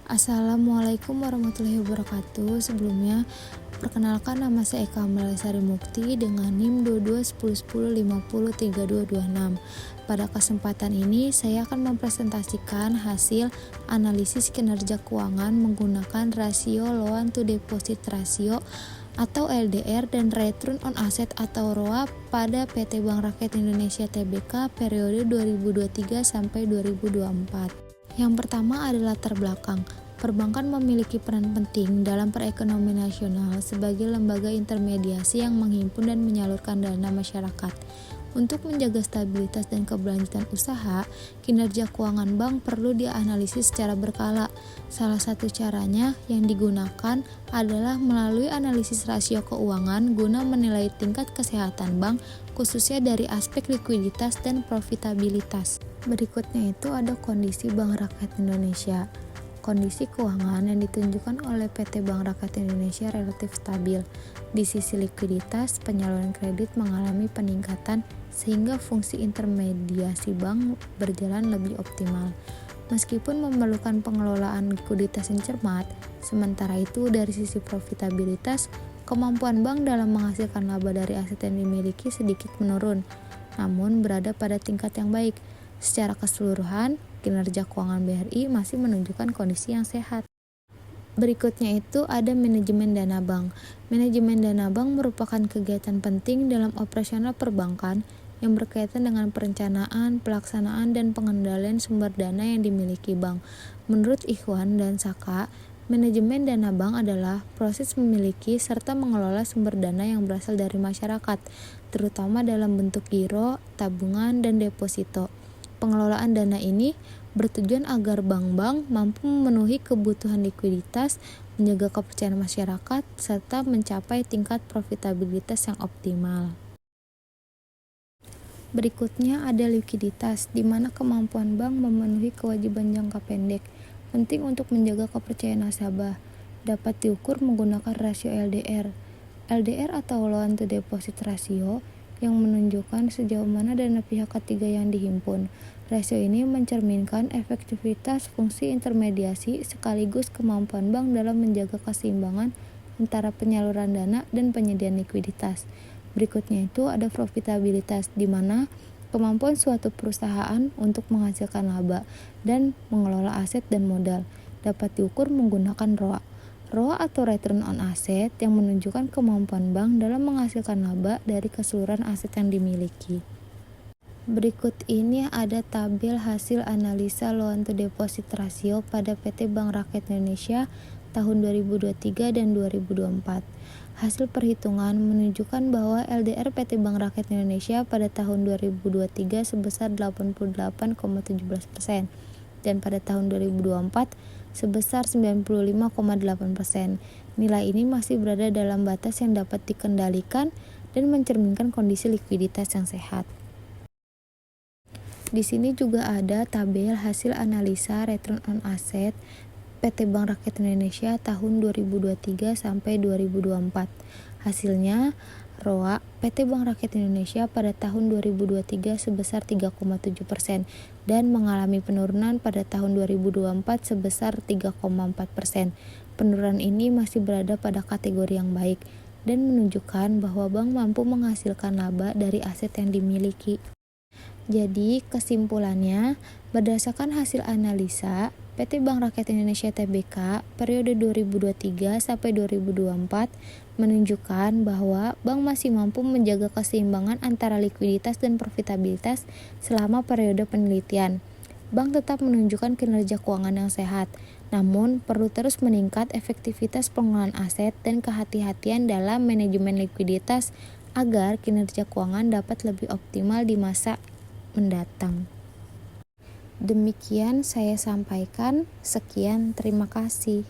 Assalamualaikum warahmatullahi wabarakatuh. Sebelumnya, perkenalkan nama saya Eka Melasari Mukti dengan NIM 221010503226. Pada kesempatan ini, saya akan mempresentasikan hasil analisis kinerja keuangan menggunakan rasio loan to deposit ratio atau LDR dan return on asset atau ROA pada PT Bank Rakyat Indonesia Tbk periode 2023 sampai 2024. Yang pertama adalah latar belakang. Perbankan memiliki peran penting dalam perekonomian nasional sebagai lembaga intermediasi yang menghimpun dan menyalurkan dana masyarakat. Untuk menjaga stabilitas dan keberlanjutan usaha, kinerja keuangan bank perlu dianalisis secara berkala. Salah satu caranya yang digunakan adalah melalui analisis rasio keuangan guna menilai tingkat kesehatan bank, khususnya dari aspek likuiditas dan profitabilitas. Berikutnya itu ada kondisi Bank Rakyat Indonesia. Kondisi keuangan yang ditunjukkan oleh PT Bank Rakyat Indonesia relatif stabil. Di sisi likuiditas, penyaluran kredit mengalami peningkatan sehingga fungsi intermediasi bank berjalan lebih optimal. Meskipun memerlukan pengelolaan likuiditas yang cermat, sementara itu dari sisi profitabilitas, kemampuan bank dalam menghasilkan laba dari aset yang dimiliki sedikit menurun, namun berada pada tingkat yang baik. Secara keseluruhan, kinerja keuangan BRI masih menunjukkan kondisi yang sehat. Berikutnya itu ada manajemen dana bank. Manajemen dana bank merupakan kegiatan penting dalam operasional perbankan yang berkaitan dengan perencanaan, pelaksanaan, dan pengendalian sumber dana yang dimiliki bank. Menurut Ikhwan dan Saka, manajemen dana bank adalah proses memiliki serta mengelola sumber dana yang berasal dari masyarakat, terutama dalam bentuk giro, tabungan, dan deposito. Pengelolaan dana ini bertujuan agar bank-bank mampu memenuhi kebutuhan likuiditas, menjaga kepercayaan masyarakat, serta mencapai tingkat profitabilitas yang optimal. Berikutnya ada likuiditas, di mana kemampuan bank memenuhi kewajiban jangka pendek, penting untuk menjaga kepercayaan nasabah, dapat diukur menggunakan rasio LDR. LDR atau loan to deposit ratio yang menunjukkan sejauh mana dana pihak ketiga yang dihimpun. Rasio ini mencerminkan efektivitas fungsi intermediasi sekaligus kemampuan bank dalam menjaga keseimbangan antara penyaluran dana dan penyediaan likuiditas. Berikutnya itu ada profitabilitas, di mana kemampuan suatu perusahaan untuk menghasilkan laba dan mengelola aset dan modal dapat diukur menggunakan ROA. ROA atau Return on Asset yang menunjukkan kemampuan bank dalam menghasilkan laba dari keseluruhan aset yang dimiliki. Berikut ini ada tabel hasil analisa loan to deposit ratio pada PT Bank Rakyat Indonesia tahun 2023 dan 2024. Hasil perhitungan menunjukkan bahwa LDR PT Bank Rakyat Indonesia pada tahun 2023 sebesar 88,17% dan pada tahun 2024 sebesar 95,8%. Nilai ini masih berada dalam batas yang dapat dikendalikan dan mencerminkan kondisi likuiditas yang sehat. Di sini juga ada tabel hasil analisa return on asset PT Bank Rakyat Indonesia tahun 2023 sampai 2024. Hasilnya, ROA PT Bank Rakyat Indonesia pada tahun 2023 sebesar 3,7% dan mengalami penurunan pada tahun 2024 sebesar 3,4%. Penurunan ini masih berada pada kategori yang baik dan menunjukkan bahwa bank mampu menghasilkan laba dari aset yang dimiliki. Jadi, kesimpulannya, berdasarkan hasil analisa, PT Bank Rakyat Indonesia Tbk periode 2023 sampai 2024 menunjukkan bahwa bank masih mampu menjaga keseimbangan antara likuiditas dan profitabilitas selama periode penelitian. Bank tetap menunjukkan kinerja keuangan yang sehat, namun perlu terus meningkat efektivitas pengelolaan aset dan kehati-hatian dalam manajemen likuiditas agar kinerja keuangan dapat lebih optimal di masa mendatang. Demikian saya sampaikan, sekian, terima kasih.